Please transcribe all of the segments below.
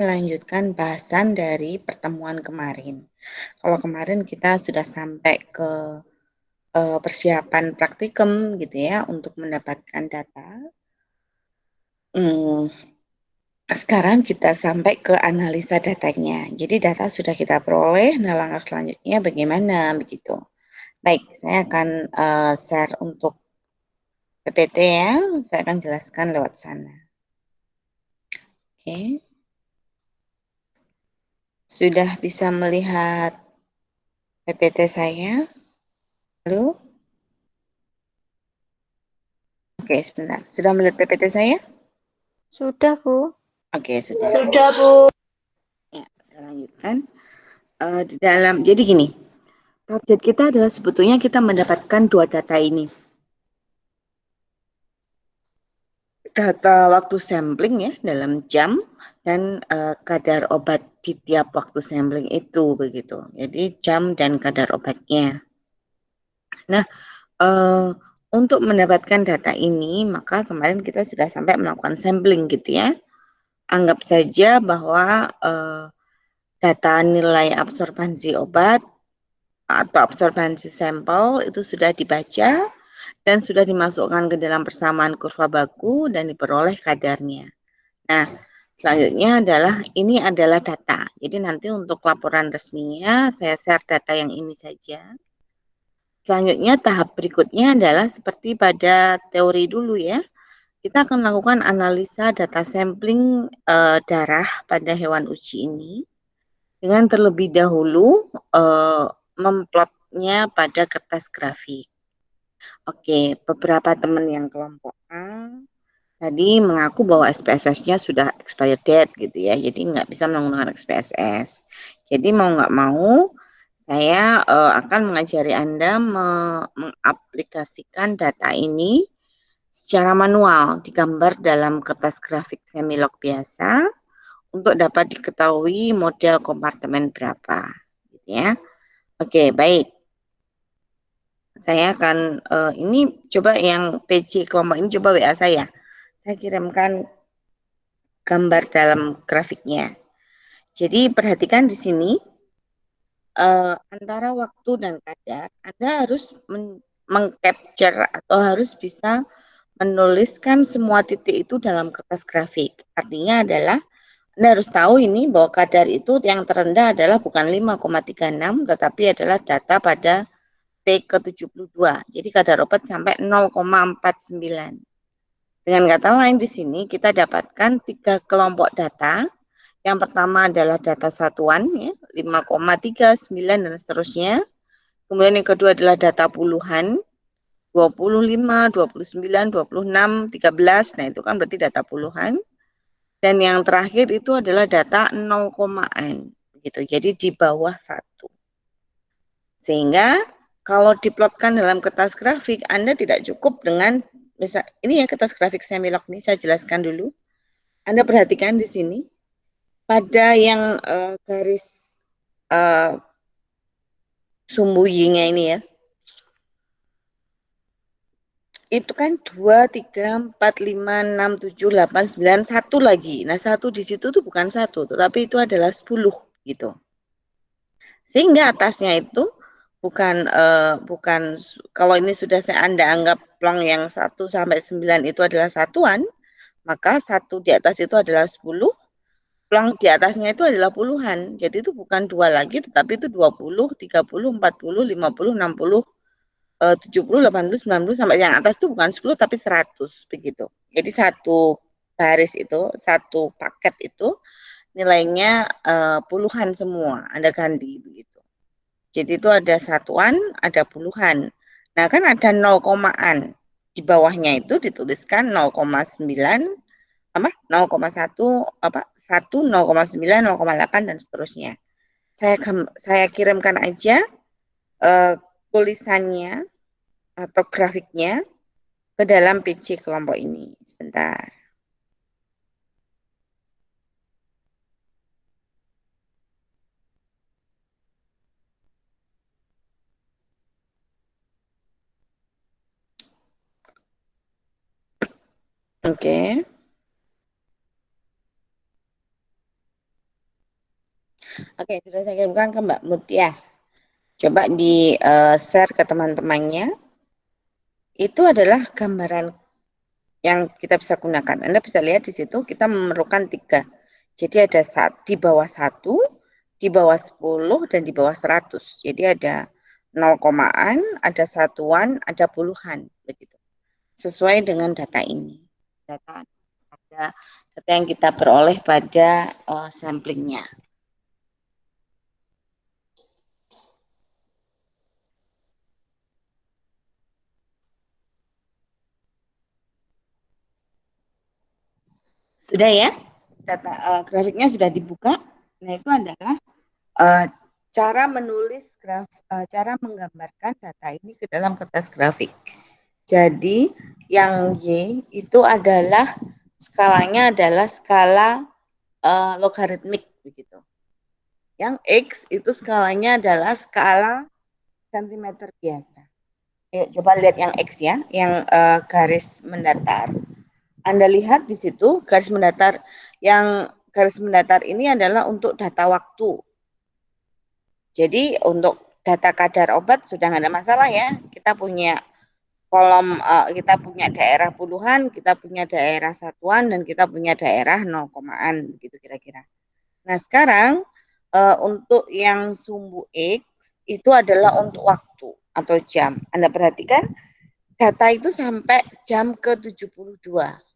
Melanjutkan bahasan dari pertemuan kemarin. Kalau kemarin kita sudah sampai ke persiapan praktikum gitu ya untuk mendapatkan data. Sekarang kita sampai ke analisa datanya. Jadi data sudah kita peroleh, nah langkah selanjutnya bagaimana begitu. Baik, saya akan share untuk PPT ya. Saya akan jelaskan lewat sana. Oke. Sudah bisa melihat PPT saya? Halo? Oke, sebentar. Sudah melihat PPT saya? Sudah, Bu. Oke, sudah. Sudah, Bu. Ya, saya lanjutkan. Jadi gini, target kita adalah sebetulnya kita mendapatkan dua data ini. Data waktu sampling ya dalam jam dan kadar obat di tiap waktu sampling itu begitu. Jadi jam dan kadar obatnya. Nah, untuk mendapatkan data ini maka kemarin kita sudah sampai melakukan sampling gitu ya. Anggap saja bahwa data nilai absorbansi obat atau absorbansi sampel itu sudah dibaca dan sudah dimasukkan ke dalam persamaan kurva baku dan diperoleh kadarnya. Nah, selanjutnya ini adalah data. Jadi nanti untuk laporan resminya saya share data yang ini saja. Selanjutnya tahap berikutnya adalah seperti pada teori dulu ya. Kita akan melakukan analisa data sampling darah pada hewan uji ini dengan terlebih dahulu memplotnya pada kertas grafik. Oke, beberapa teman yang kelompok A tadi mengaku bahwa SPSS-nya sudah expired date gitu ya, jadi nggak bisa menggunakan SPSS. Jadi mau nggak mau, saya akan mengajari Anda mengaplikasikan data ini secara manual, digambar dalam kertas grafik semilog biasa untuk dapat diketahui model kompartemen berapa, gitu ya. Oke, baik. Saya akan ini coba yang PC kelompok ini coba WA saya. Saya kirimkan gambar dalam grafiknya. Jadi perhatikan di sini antara waktu dan kadar Anda harus mengcapture atau harus bisa menuliskan semua titik itu dalam kertas grafik. Artinya adalah Anda harus tahu ini bahwa kadar itu yang terendah adalah bukan 5,36 tetapi adalah data pada T ke-72. Jadi kadar obat sampai 0,49. Dengan kata lain di sini kita dapatkan 3 kelompok data. Yang pertama adalah data satuan ya, 5,39 dan seterusnya. Kemudian yang kedua adalah data puluhan 25, 29, 26, 13. Nah, itu kan berarti data puluhan. Dan yang terakhir itu adalah data 0, gitu. Jadi di bawah 1. Sehingga kalau diplotkan dalam kertas grafik, Anda tidak cukup dengan misal ini ya kertas grafik semilog ini saya jelaskan dulu. Anda perhatikan di sini pada yang garis sumbu Y-nya ini ya. Itu kan 2, 3, 4, 5, 6, 7, 8, 9, 1 lagi. Nah, 1 di situ tuh bukan 1, tetapi itu adalah 10 gitu. Sehingga atasnya itu bukan kalau ini sudah Anda anggap plong yang 1 sampai 9 itu adalah satuan, maka 1 di atas itu adalah 10, plong di atasnya itu adalah puluhan. Jadi itu bukan 2 lagi, tetapi itu 20, 30, 40, 50, 60, 70, 80, 90 sampai yang atas itu bukan 10 tapi 100 begitu. Jadi satu baris itu, satu paket itu nilainya puluhan semua, Anda ganti begitu. Jadi itu ada satuan, ada puluhan. Nah, kan ada 0 komaan. Di bawahnya itu dituliskan 0,9 apa 0,1 apa 1 0,9 0,8 dan seterusnya. Saya kirimkan aja tulisannya atau grafiknya ke dalam PC kelompok ini. Sebentar. Oke. Oke, sudah saya kirimkan ke Mbak Mutia. Coba di share ke teman-temannya. Itu adalah gambaran yang kita bisa gunakan. Anda bisa lihat di situ kita memerlukan 3. Jadi ada di bawah 1, di bawah 10, dan di bawah 100. Jadi ada 0 komaan, ada satuan, ada puluhan. Begitu. Sesuai dengan data ini. Data yang kita peroleh pada samplingnya. Sudah ya? Data grafiknya sudah dibuka. Nah, itu adalah cara menulis cara menggambarkan data ini ke dalam kertas grafik. Jadi yang Y itu adalah skalanya adalah skala logaritmik begitu. Yang X itu skalanya adalah skala sentimeter biasa. Ayo coba lihat yang X ya, yang garis mendatar. Anda lihat di situ garis mendatar, yang garis mendatar ini adalah untuk data waktu. Jadi untuk data kadar obat sudah nggak ada masalah ya. Kita punya kolom, kita punya daerah puluhan, kita punya daerah satuan, dan kita punya daerah 0 komaan gitu kira-kira. Nah sekarang untuk yang sumbu X itu adalah untuk waktu atau jam. Anda perhatikan data itu sampai jam ke-72.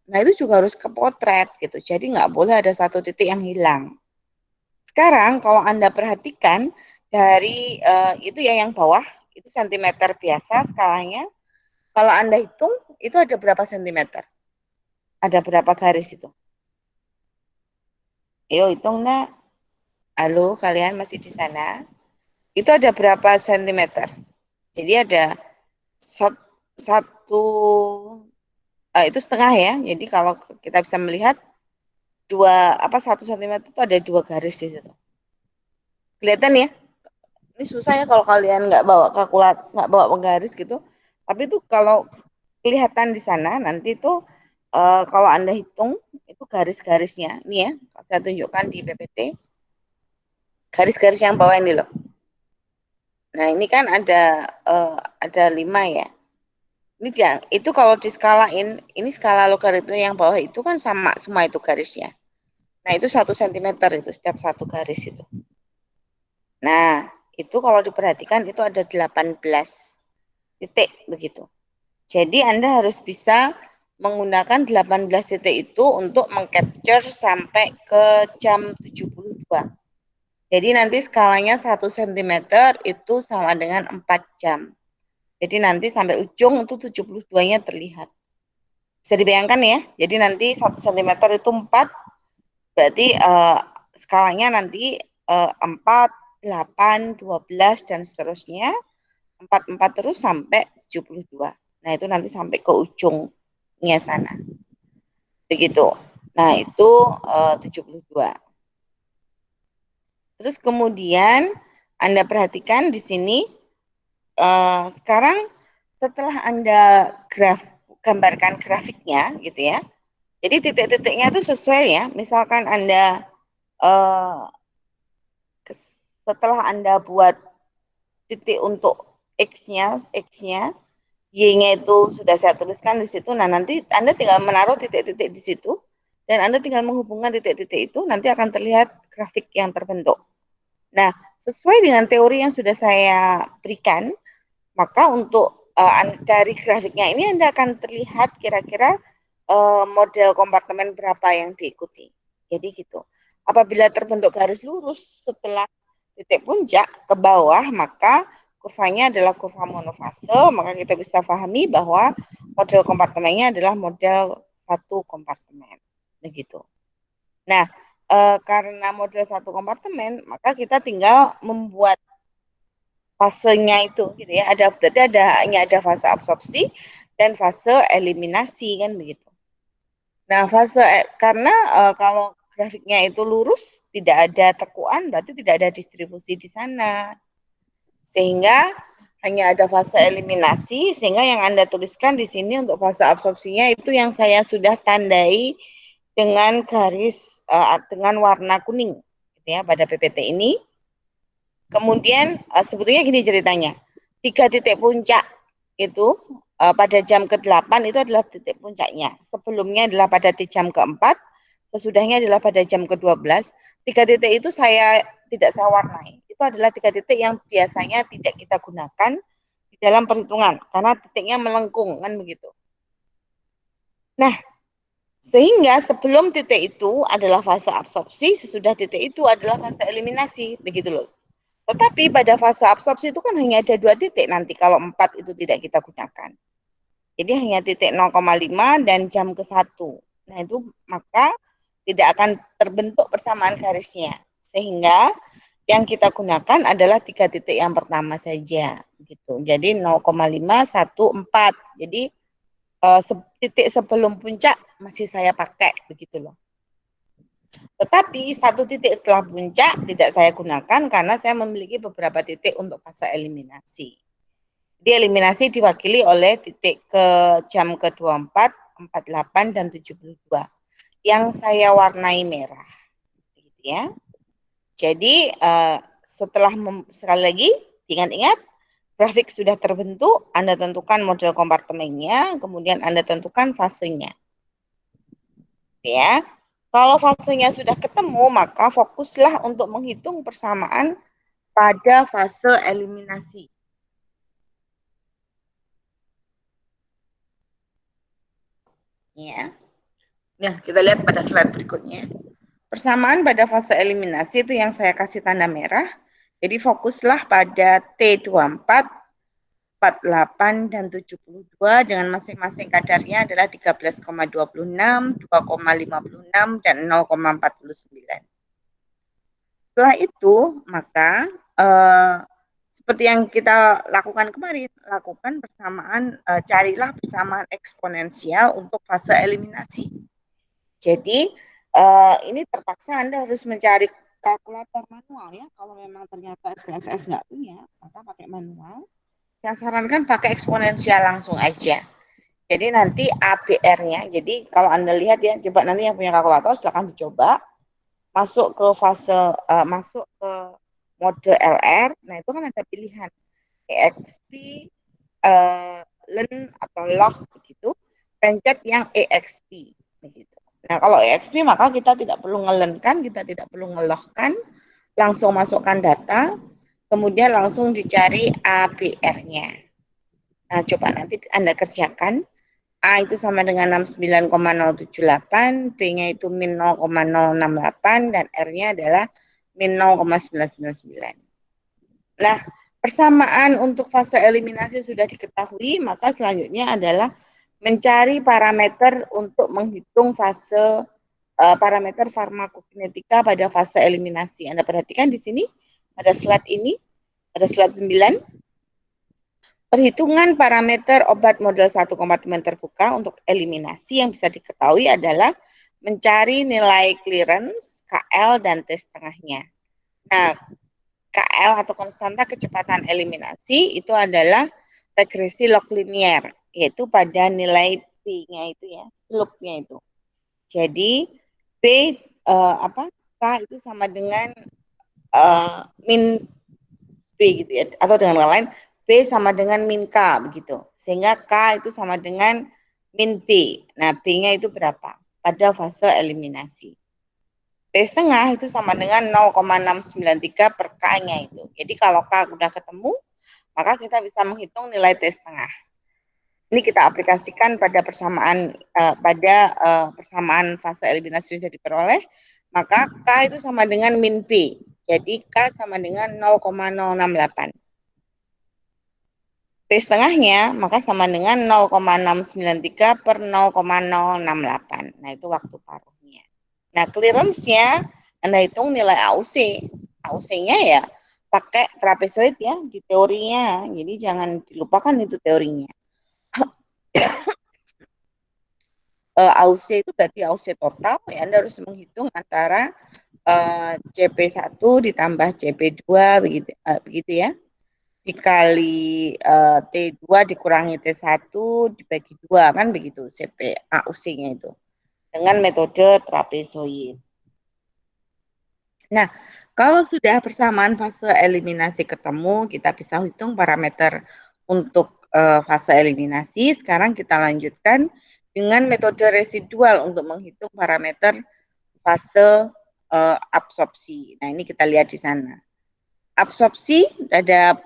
Nah itu juga harus kepotret gitu. Jadi nggak boleh ada satu titik yang hilang. Sekarang kalau Anda perhatikan dari itu ya yang bawah itu sentimeter biasa skalanya. Kalau Anda hitung itu ada berapa sentimeter? Ada berapa garis itu? Ayo hitung nak. Halo, kalian masih di sana? Itu ada berapa sentimeter? Jadi ada satu, itu setengah ya. Jadi kalau kita bisa melihat 1 sentimeter itu ada 2 garis di situ. Kelihatan ya? Ini susah ya kalau kalian nggak bawa kalkulator, nggak bawa penggaris gitu. Tapi itu kalau kelihatan di sana nanti itu kalau Anda hitung itu garis-garisnya. Ini ya, saya tunjukkan di PPT. Garis-garis yang bawah ini loh. Nah, ini kan ada 5 ya. Ini dia, itu kalau diskalain, ini skala logaritma yang bawah itu kan sama semua itu garisnya. Nah, itu 1 sentimeter itu setiap satu garis itu. Nah, itu kalau diperhatikan itu ada 18 titik begitu. Jadi Anda harus bisa menggunakan 18 titik itu untuk mengcapture sampai ke jam 72. Jadi nanti skalanya 1 cm itu sama dengan 4 jam. Jadi nanti sampai ujung itu 72-nya terlihat. Bisa dibayangkan ya. Jadi nanti 1 cm itu 4, berarti skalanya nanti 4, 8, 12, dan seterusnya. 4 terus sampai 72. Nah, itu nanti sampai ke ujungnya sana. Begitu. Nah, itu 72. Terus kemudian Anda perhatikan di sini sekarang setelah Anda gambarkan grafiknya gitu ya. Jadi titik-titiknya itu sesuai ya. Misalkan Anda setelah Anda buat titik untuk X-nya, Y-nya itu sudah saya tuliskan di situ. Nah, nanti Anda tinggal menaruh titik-titik di situ dan Anda tinggal menghubungkan titik-titik itu, nanti akan terlihat grafik yang terbentuk. Nah, sesuai dengan teori yang sudah saya berikan, maka untuk dari grafiknya ini Anda akan terlihat kira-kira model kompartemen berapa yang diikuti. Jadi gitu. Apabila terbentuk garis lurus setelah titik puncak ke bawah, maka kurvanya adalah kurva monofase, maka kita bisa pahami bahwa model kompartemennya adalah model satu kompartemen. Begitu. Nah, karena model satu kompartemen, maka kita tinggal membuat fasenya itu gitu ya. Berarti hanya ada fase absorpsi dan fase eliminasi kan begitu. Nah, karena kalau grafiknya itu lurus, tidak ada tekuan, berarti tidak ada distribusi di sana. Sehingga hanya ada fase eliminasi, sehingga yang Anda tuliskan di sini untuk fase absorpsinya itu yang saya sudah tandai dengan garis dengan warna kuning ya pada PPT ini. Kemudian sebetulnya gini ceritanya, 3 titik puncak itu pada jam ke-8 itu adalah titik puncaknya. Sebelumnya adalah pada jam ke-4, sesudahnya adalah pada jam ke-12. 3 titik itu tidak saya warnai. Itu adalah 3 titik yang biasanya tidak kita gunakan di dalam perhitungan karena titiknya melengkung kan begitu. Nah, sehingga sebelum titik itu adalah fase absorpsi, sesudah titik itu adalah fase eliminasi, begitu loh. Tetapi pada fase absorpsi itu kan hanya ada 2 titik nanti kalau 4 itu tidak kita gunakan. Jadi hanya titik 0,5 dan jam ke-1. Nah itu maka tidak akan terbentuk persamaan garisnya. Sehingga yang kita gunakan adalah 3 titik yang pertama saja. Gitu. Jadi 0,5, 1, 4. Jadi titik sebelum puncak masih saya pakai begitu loh. Tetapi 1 titik setelah puncak tidak saya gunakan karena saya memiliki beberapa titik untuk fase eliminasi. Jadi eliminasi diwakili oleh titik ke jam ke-24, 48, dan 72 yang saya warnai merah. Gitu ya. Jadi setelah sekali lagi ingat-ingat grafik sudah terbentuk, Anda tentukan model kompartemennya, kemudian Anda tentukan fasenya. Ya. Kalau fasenya sudah ketemu, maka fokuslah untuk menghitung persamaan pada fase eliminasi. Ya. Nah, kita lihat pada slide berikutnya. Persamaan pada fase eliminasi itu yang saya kasih tanda merah. Jadi fokuslah pada T24, 48, dan 72 dengan masing-masing kadarnya adalah 13,26, 2,56, dan 0,49. Setelah itu, maka seperti yang kita lakukan kemarin, lakukan persamaan, carilah persamaan eksponensial untuk fase eliminasi. Jadi ini terpaksa Anda harus mencari kalkulator manual ya. Kalau memang ternyata SPSS nggak punya, maka pakai manual. Saya sarankan pakai eksponensial langsung aja. Jadi nanti ABR-nya, jadi kalau Anda lihat ya, coba nanti yang punya kalkulator silakan dicoba. Masuk ke fase, masuk ke mode LR, nah itu kan ada pilihan EXP, len atau log begitu, pencet yang EXP begitu. Nah kalau EXP maka kita tidak perlu ngelenkan, kita tidak perlu ngelohkan, langsung masukkan data, kemudian langsung dicari ABR-nya. Nah coba nanti Anda kerjakan. A itu sama dengan 69,078, B-nya itu min 0,068, dan R-nya adalah min 0,999. Nah, persamaan untuk fase eliminasi sudah diketahui, maka selanjutnya adalah mencari parameter untuk menghitung fase parameter farmakokinetika pada fase eliminasi. Anda perhatikan di sini, pada slide ini, pada slide 9, perhitungan parameter obat model 1 kompartemen terbuka untuk eliminasi yang bisa diketahui adalah mencari nilai clearance, KL, dan T setengahnya. Nah, KL atau konstanta kecepatan eliminasi itu adalah regresi log linier, yaitu pada nilai P-nya itu ya, slope-nya itu. Jadi P K itu sama dengan min B gitu ya, atau dengan lain B sama dengan min K begitu. Sehingga K itu sama dengan min B. Nah, B-nya itu berapa? Pada fase eliminasi. T setengah itu sama dengan 0,693 per K-nya itu. Jadi kalau K sudah ketemu, maka kita bisa menghitung nilai T setengah. Ini kita aplikasikan pada persamaan persamaan fase eliminasi sudah diperoleh, maka K itu sama dengan min B. Jadi K sama dengan 0,068. T setengahnya maka sama dengan 0,693 per 0,068. Nah, itu waktu paruhnya. Nah, clearance-nya Anda hitung nilai AUC. AUC-nya ya pakai trapezoid ya di teorinya. Jadi jangan dilupakan itu teorinya. AUC itu berarti AUC total. Ya, Anda harus menghitung antara CP1 ditambah CP2 begitu ya. Dikali T2 dikurangi T1 dibagi 2 kan begitu CP AUC-nya itu dengan metode trapezoid. Nah, kalau sudah persamaan fase eliminasi ketemu, kita bisa hitung parameter untuk fase eliminasi. Sekarang kita lanjutkan dengan metode residual untuk menghitung parameter fase absorpsi. Nah, ini kita lihat di sana. Absorpsi ada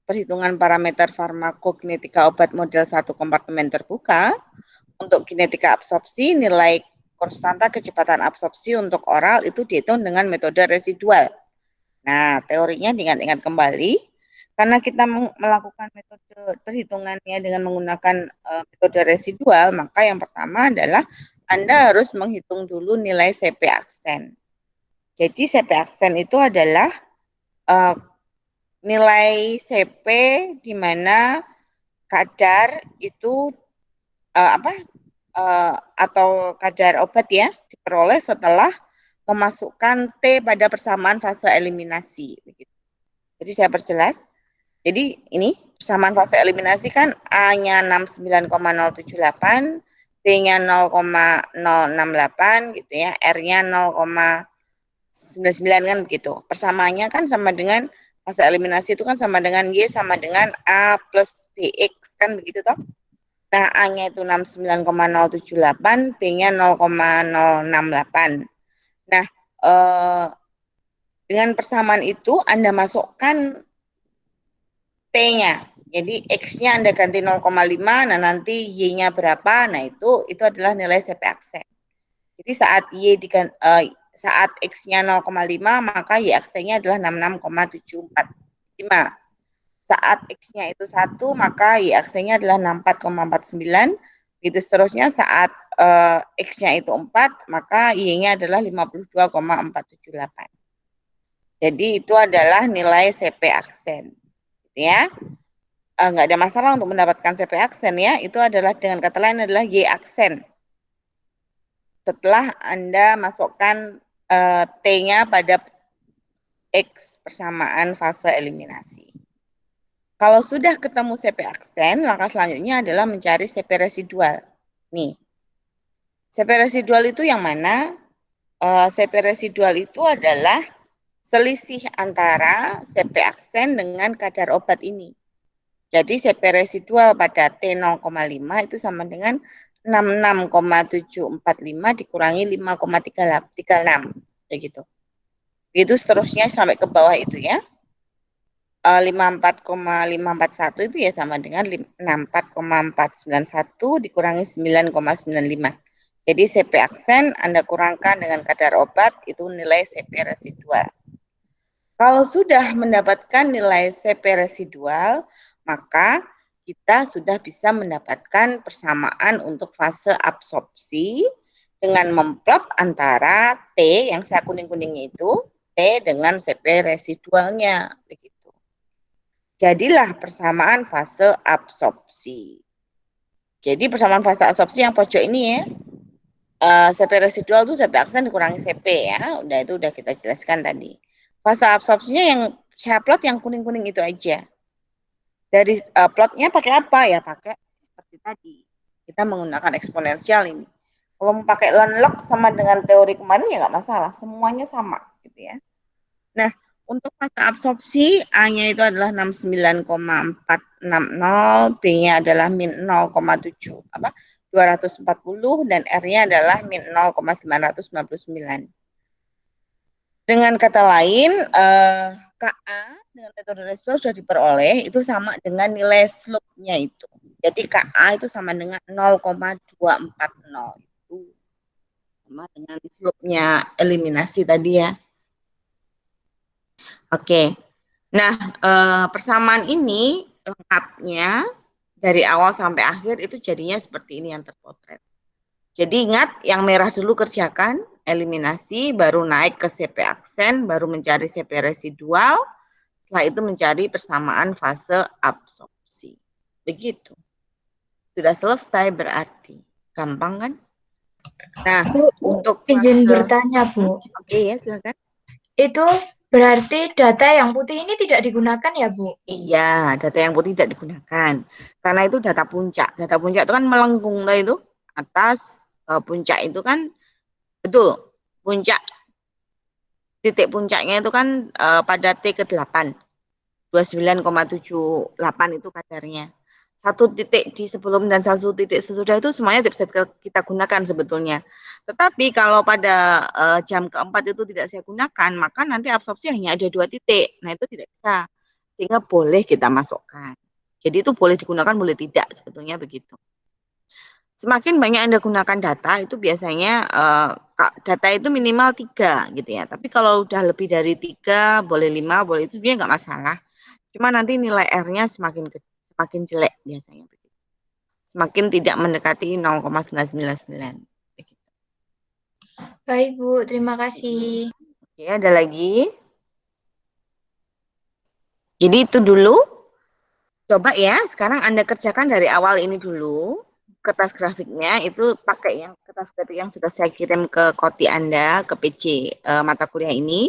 perhitungan parameter farmakokinetika obat model satu kompartemen terbuka. Untuk kinetika absorpsi, nilai konstanta kecepatan absorpsi untuk oral itu dihitung dengan metode residual. Nah, teorinya diingat-ingat kembali, karena kita melakukan metode perhitungannya dengan menggunakan metode residual, maka yang pertama adalah Anda harus menghitung dulu nilai CP aksen. Jadi CP aksen itu adalah nilai CP di mana kadar itu atau kadar obat ya diperoleh setelah memasukkan T pada persamaan fase eliminasi. Jadi saya perjelas. Jadi ini persamaan fase eliminasi kan A-nya 69,078, B-nya 0,068 gitu ya, R-nya 0,99 kan begitu. Persamaannya kan sama dengan fase eliminasi itu kan sama dengan Y sama dengan A plus BX kan begitu toh. Nah, A-nya itu 69,078, B-nya 0,068. Nah, dengan persamaan itu Anda masukkan T-nya. Jadi X-nya Anda ganti 0,5, nah nanti Y-nya berapa? Nah, itu adalah nilai CP aksen. Jadi saat X-nya 0,5, maka Y aksennya adalah 66,745. Saat X-nya itu 1, maka Y aksennya adalah 64,49. Begitu seterusnya saat X-nya itu 4, maka Y-nya adalah 52,478. Jadi itu adalah nilai CP aksen. Ya, nggak ada masalah untuk mendapatkan CP aksen ya. Itu adalah dengan kata lain adalah Y aksen. Setelah Anda masukkan T-nya pada X persamaan fase eliminasi. Kalau sudah ketemu CP aksen, maka selanjutnya adalah mencari CP residual. Nih, CP residual itu yang mana? CP residual itu adalah selisih antara CP aksen dengan kadar obat ini. Jadi CP residual pada T 0,5 itu sama dengan 66,745 dikurangi 5,36. Begitu. Itu seterusnya sampai ke bawah itu ya. 54,541 itu ya sama dengan 64,491 dikurangi 9,95. Jadi CP aksen Anda kurangkan dengan kadar obat itu nilai CP residual. Kalau sudah mendapatkan nilai CP residual, maka kita sudah bisa mendapatkan persamaan untuk fase absorpsi dengan memplot antara T yang saya kuning-kuningnya itu, T dengan CP residualnya. Begitu. Jadilah persamaan fase absorpsi. Jadi persamaan fase absorpsi yang pojok ini ya, CP residual itu CP aksen dikurangi CP ya, itu udah kita jelaskan tadi. Fase absorpsinya yang saya plot yang kuning-kuning itu aja. Dari plotnya pakai apa ya? Pakai seperti tadi. Kita menggunakan eksponensial ini. Kalau mau pakai log sama dengan teori kemarin ya nggak masalah, semuanya sama gitu ya. Nah, untuk fase absorpsi A-nya itu adalah 69,460, B-nya adalah min 0,7 240 dan R-nya adalah min 0,999. Dengan kata lain, KA dengan metode residual sudah diperoleh itu sama dengan nilai slope-nya itu. Jadi KA itu sama dengan 0,240 itu sama dengan slope-nya eliminasi tadi ya. Oke. Nah, persamaan ini lengkapnya dari awal sampai akhir itu jadinya seperti ini yang terpotret. Jadi ingat, yang merah dulu kerjakan, eliminasi, baru naik ke CP aksen, baru mencari CP residual, setelah itu mencari persamaan fase absorpsi. Begitu. Sudah selesai berarti. Gampang kan? Nah, Bu, untuk izin fase... bertanya, Bu. Oke ya, silakan. Itu berarti data yang putih ini tidak digunakan ya, Bu? Iya, data yang putih tidak digunakan. Karena itu data puncak. Data puncak itu kan melengkung lah itu. Atas puncak itu kan, betul, puncak titik puncaknya itu kan pada T ke-8, 29,78 itu kadarnya. Satu titik di sebelum dan satu titik sesudah itu semuanya bisa kita gunakan sebetulnya. Tetapi kalau pada jam keempat itu tidak saya gunakan, maka nanti absorpsi hanya ada 2 titik. Nah itu tidak bisa. Sehingga boleh kita masukkan. Jadi itu boleh digunakan, boleh tidak sebetulnya begitu. Semakin banyak Anda gunakan data, itu biasanya data itu minimal 3 gitu ya. Tapi kalau udah lebih dari 3, boleh 5, boleh itu sebenarnya nggak masalah. Cuma nanti nilai R-nya semakin jelek biasanya. Semakin tidak mendekati 0,999. Baik, Bu. Terima kasih. Oke, ada lagi. Jadi itu dulu. Coba ya, sekarang Anda kerjakan dari awal ini dulu. Kertas grafiknya itu pakai yang kertas grafik yang sudah saya kirim ke koti Anda, ke PC mata kuliah ini.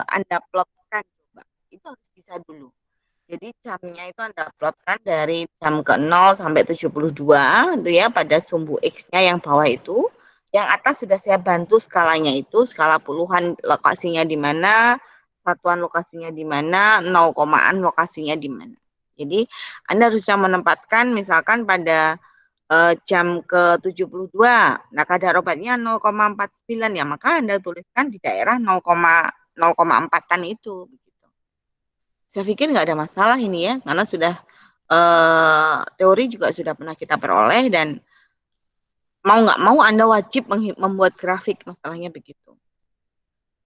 Anda plotkan coba. Itu harus bisa dulu. Jadi jamnya itu Anda plotkan dari jam ke 0 sampai 72 itu ya pada sumbu X-nya yang bawah itu. Yang atas sudah saya bantu skalanya itu, skala puluhan lokasinya di mana, satuan lokasinya di mana, 0 komaan lokasinya di mana. Jadi Anda harus menempatkan misalkan pada jam ke 72. Nah, kadar obatnya 0,49 ya, maka Anda tuliskan di daerah 0,4-an itu. Saya pikir nggak ada masalah ini ya, karena sudah teori juga sudah pernah kita peroleh dan mau nggak mau Anda wajib membuat grafik, masalahnya begitu.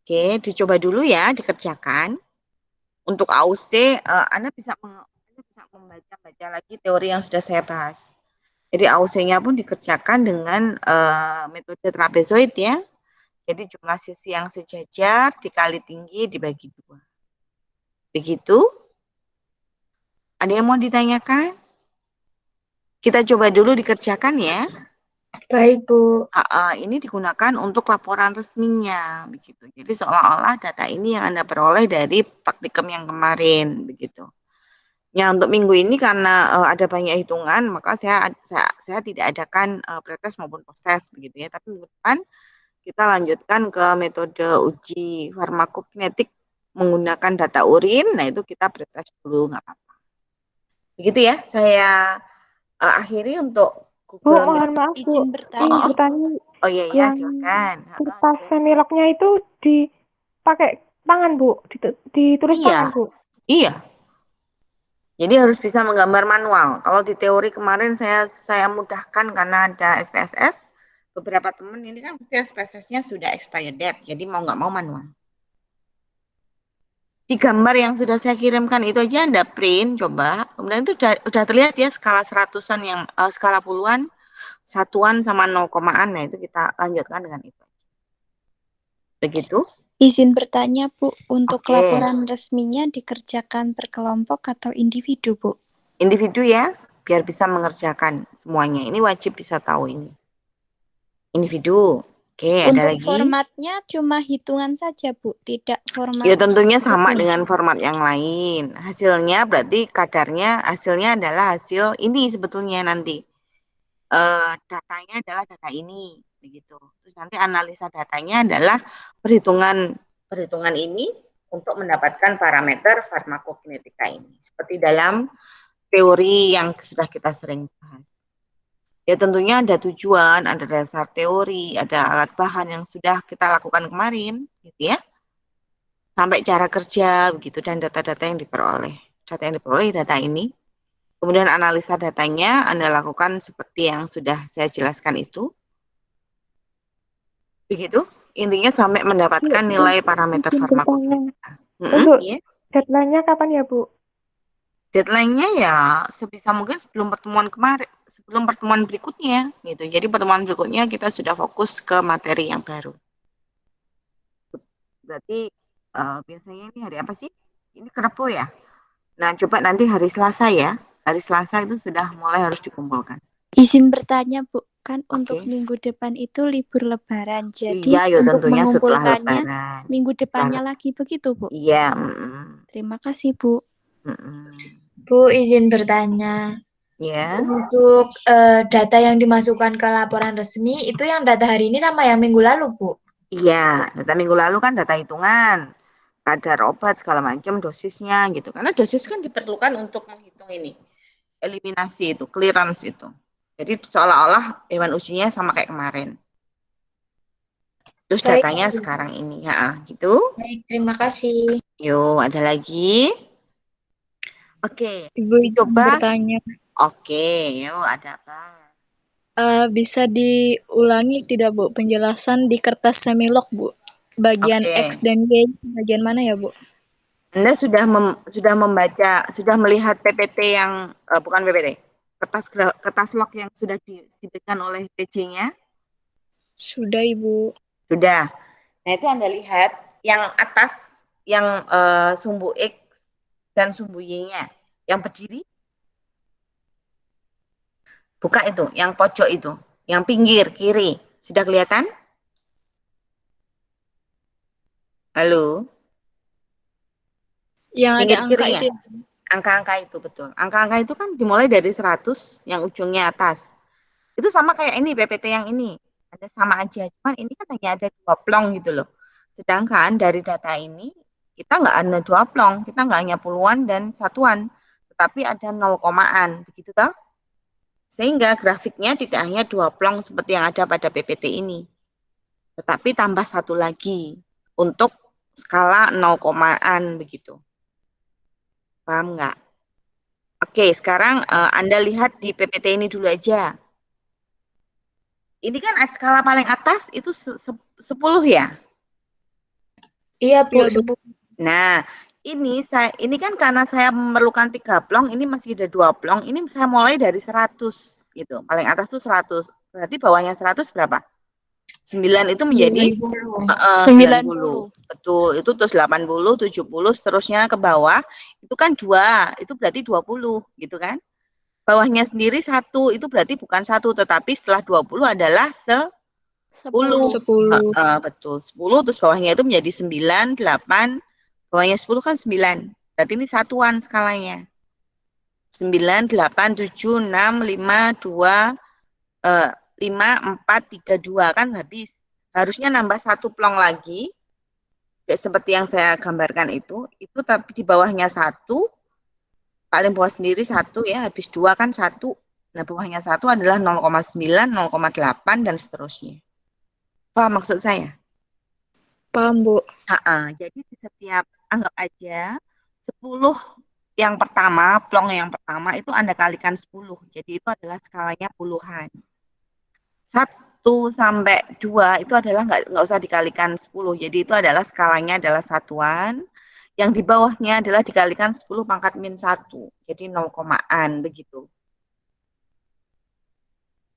Oke, dicoba dulu ya, dikerjakan. Untuk AUC, Anda bisa membaca lagi teori yang sudah saya bahas. Jadi AUC-nya pun dikerjakan dengan metode trapezoid ya. Jadi jumlah sisi yang sejajar dikali tinggi dibagi 2. Begitu? Ada yang mau ditanyakan? Kita coba dulu dikerjakan ya. Baik, Bu. Ini digunakan untuk laporan resminya, begitu. Jadi seolah-olah data ini yang Anda peroleh dari praktikum yang kemarin, begitu. Ya untuk minggu ini karena ada banyak hitungan, maka saya tidak adakan pretest maupun post-test, begitu ya. Tapi minggu depan kita lanjutkan ke metode uji farmakokinetik menggunakan data urin. Nah itu kita pretest dulu, nggak apa-apa. Begitu ya. Saya akhiri untuk Bu, Google mohon Meet. maaf, Bu. Izin Ingin bertanya. bertanya, Oh iya ya, yang silakan. kertas semiloknya itu dipakai tangan, Bu? Ditulis tangan, Iya, Bu? iya. Jadi harus bisa menggambar manual. Kalau di teori kemarin saya mudahkan karena ada SPSS. Beberapa teman ini kan SPSS-nya sudah expired date, jadi mau nggak mau manual. Di gambar yang sudah saya kirimkan itu aja Anda print, coba. Kemudian itu udah terlihat ya skala seratusan yang skala puluhan, satuan sama 0 komaan. Nah itu kita lanjutkan dengan itu. Begitu. Izin bertanya, Bu, untuk Oke. laporan resminya dikerjakan per kelompok atau individu, Bu? Individu ya, biar bisa mengerjakan semuanya. Ini wajib bisa tahu ini. Individu. Oke, ada Untuk lagi. formatnya cuma hitungan saja, Bu, tidak format Ya tentunya sama resmi. dengan format yang lain. Hasilnya berarti hasilnya adalah hasil ini sebetulnya nanti. Datanya adalah data ini, begitu. Terus nanti analisa datanya adalah perhitungan ini untuk mendapatkan parameter farmakokinetika ini. Seperti dalam teori yang sudah kita sering bahas. Ya tentunya ada tujuan, ada dasar teori, ada alat bahan yang sudah kita lakukan kemarin, gitu ya. Sampai cara kerja, begitu, dan data-data yang diperoleh. Data yang diperoleh, data ini. Kemudian analisa datanya Anda lakukan seperti yang sudah saya jelaskan itu. Begitu, intinya sampai mendapatkan nilai parameter farmakokinetika. Untuk Ya. deadline-nya kapan ya, Bu? Deadline-nya ya sebisa mungkin sebelum pertemuan kemarin, sebelum pertemuan berikutnya gitu. Jadi pertemuan berikutnya kita sudah fokus ke materi yang baru. Berarti biasanya ini hari apa sih? Ini Rabu ya. Nah, coba nanti hari Selasa ya. Hari Selasa itu sudah mulai harus dikumpulkan. Izin bertanya, Bu, kan untuk Oke. minggu depan itu libur lebaran. Jadi Iya, ya untuk tentunya setelah mengumpulkannya Lebaran. minggu depannya lagi begitu, Bu? Iya. Terima kasih, Bu. Bu, izin bertanya. Ya. Untuk data yang dimasukkan ke laporan resmi, itu yang data hari ini sama yang minggu lalu, Bu? Iya, data minggu lalu kan data hitungan, kadar obat segala macam, dosisnya gitu. Karena dosis kan diperlukan untuk menghitung ini, eliminasi itu, clearance itu. Jadi seolah-olah hewan usinya sama kayak kemarin. Terus Baik, datanya Bu. sekarang ini, ya, gitu. Baik, terima kasih. Yuk, ada lagi. Oke, Ibu izin dicoba. bertanya, Oke, yuk ada apa? bisa diulangi tidak Bu penjelasan di kertas semilog Bu? Bagian X Oke, dan Y bagian mana ya Bu? Anda sudah membaca, sudah melihat PPT yang bukan PPT, kertas log yang sudah diberikan oleh PC-nya? Sudah, Ibu. Sudah. Nah, itu Anda lihat yang atas, yang sumbu X dan sumbu Y-nya, yang berdiri. Buka itu, yang pojok itu, yang pinggir kiri. Sudah kelihatan? Halo? Yang ada Pinggir angka kirinya. itu ya? Angka-angka itu betul. Angka-angka itu kan dimulai dari 100 yang ujungnya atas. Itu sama kayak ini PPT yang ini. Ada sama aja. Cuman ini kan hanya ada 2 plong gitu loh. Sedangkan dari data ini kita nggak ada 2 plong. Kita nggak hanya puluhan dan satuan. Tetapi ada 0 komaan. Begitu toh? Sehingga grafiknya tidak hanya 2 plong seperti yang ada pada PPT ini. Tetapi tambah satu lagi. Untuk skala 0 komaan begitu. Paham nggak? Oke, sekarang Anda lihat di PPT ini dulu aja. Ini kan skala paling atas itu 10 ya. Iya, Bu. Iya, Bu. Nah, ini kan karena saya memerlukan 3 plong, ini masih ada 2 plong, ini saya mulai dari 100 gitu. Paling atas tuh 100. Berarti bawahnya 100 berapa? 9 itu menjadi 90. Betul, itu terus 80, 70, seterusnya ke bawah. Itu kan 2, itu berarti 20 gitu kan. Bawahnya sendiri 1, itu berarti bukan 1, tetapi setelah 20 adalah 10. 10. Betul, 10, terus bawahnya itu menjadi 9, 8, bawahnya 10 kan 9. Berarti ini satuan skalanya. 9, 8, 7, 6, 5, 2, 5, 4, 3, 2 kan habis. Harusnya nambah 1 plong lagi, seperti yang saya gambarkan itu tapi di bawahnya 1, paling bawah sendiri 1 ya, habis 2 kan 1. Nah, bawahnya 1 adalah 0,9, 0,8 dan seterusnya. Paham maksud saya? Paham, Bu. Jadi di setiap, anggap aja 10 yang pertama, plong yang pertama itu Anda kalikan 10. Jadi itu adalah skalanya puluhan. 1 sampai 2 itu adalah nggak usah dikalikan 10. Jadi itu adalah skalanya adalah satuan. Yang di bawahnya adalah dikalikan 10 pangkat min 1. Jadi 0 komaan begitu.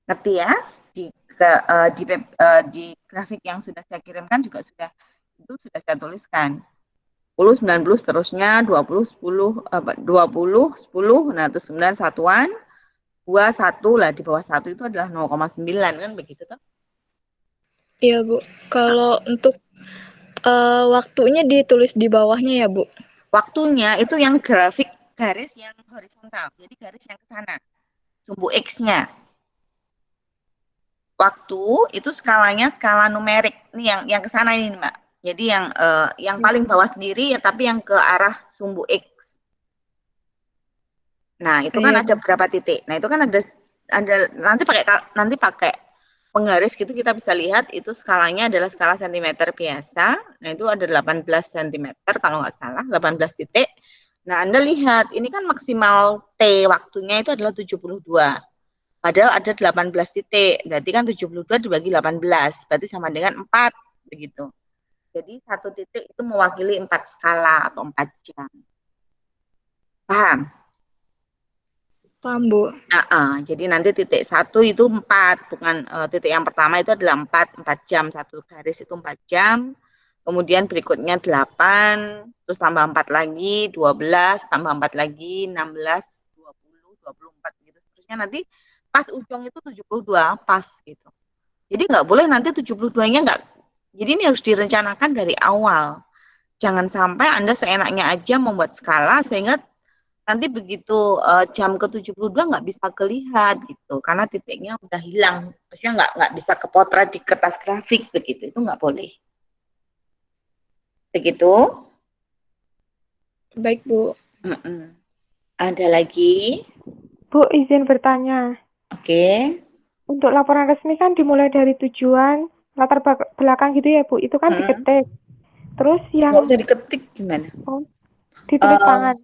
Ngerti ya? Di grafik yang sudah saya kirimkan juga sudah saya tuliskan. 10, 90 seterusnya, 20, 10, 10, nah terus 9 satuan, 2, 1 lah, di bawah 1 itu adalah 0,9 kan begitu toh? Iya, Bu. Kalau untuk waktunya ditulis di bawahnya ya, Bu? Waktunya itu yang grafik garis yang horizontal, jadi garis yang ke sana, sumbu X-nya. Waktu itu skalanya skala numerik, ini yang ke sana ini Mbak. Jadi yang paling bawah sendiri ya, tapi yang ke arah sumbu X. Nah, itu kan ada berapa titik. Nah, itu kan ada nanti pakai penggaris gitu kita bisa lihat itu skalanya adalah skala sentimeter biasa. Nah, itu ada 18 cm kalau nggak salah, 18 titik. Nah, Anda lihat ini kan maksimal T waktunya itu adalah 72. Padahal ada 18 titik. Berarti kan 72 dibagi 18, berarti sama dengan 4 begitu. Jadi satu titik itu mewakili 4 skala atau 4 jam. Paham? Paham, Bu. Jadi nanti titik 1 itu 4, bukan titik yang pertama itu adalah 4 jam, satu garis itu 4 jam. Kemudian berikutnya 8, terus tambah 4 lagi, 12, tambah 4 lagi, 16, 20, 24 gitu. Terusnya nanti pas ujung itu 72, pas gitu. Jadi nggak boleh nanti 72-nya nggak, jadi ini harus direncanakan dari awal. Jangan sampai Anda seenaknya aja membuat skala sehingga nanti begitu jam ke-72 nggak bisa kelihat gitu, karena titiknya udah hilang. Maksudnya nggak bisa kepotret di kertas grafik begitu, itu nggak boleh. Begitu. Baik, Bu. Ada lagi? Bu, izin bertanya. Oke. Untuk laporan resmi kan dimulai dari tujuan, latar belakang gitu ya, Bu. Itu kan diketik. Terus yang Nggak usah diketik gimana? ditulis tangan.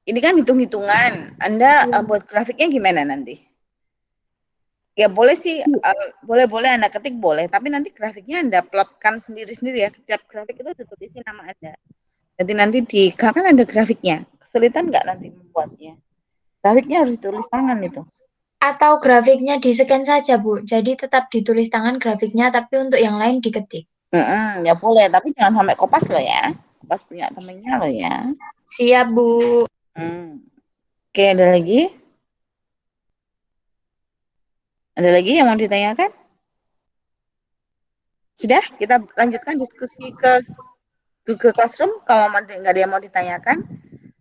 Ini kan hitung-hitungan. Anda buat grafiknya gimana nanti? Ya boleh sih, boleh Anda ketik boleh, tapi nanti grafiknya Anda plotkan sendiri-sendiri ya. Setiap grafik itu ditulisin nama Anda. Jadi nanti kan ada grafiknya. Kesulitan nggak nanti membuatnya? Grafiknya harus ditulis tangan itu. Atau grafiknya di-scan saja, Bu. Jadi tetap ditulis tangan grafiknya, tapi untuk yang lain diketik. Ya boleh, tapi jangan sampai kopas loh ya. Kopas punya temennya loh ya. Siap, Bu. Oke, ada lagi? Ada lagi yang mau ditanyakan? Sudah, kita lanjutkan diskusi ke Google Classroom. Kalau nggak ada yang mau ditanyakan,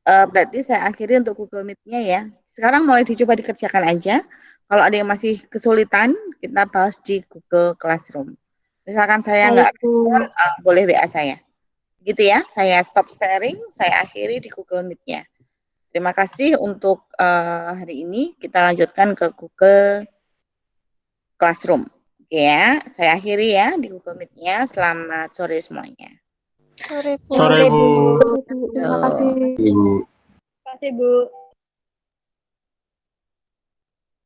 berarti saya akhiri untuk Google Meet-nya ya. Sekarang mulai dicoba dikerjakan aja. Kalau ada yang masih kesulitan, kita bahas di Google Classroom. Misalkan saya nggak respon, boleh WA saya. Gitu ya, saya stop sharing, saya akhiri di Google Meet-nya. Terima kasih untuk hari ini. Kita lanjutkan ke Google Classroom. Oke ya, saya akhiri ya di Google Meet-nya. Selamat sore semuanya. Sore, Bu. Sore, Bu. Terima kasih. Terima kasih, Bu.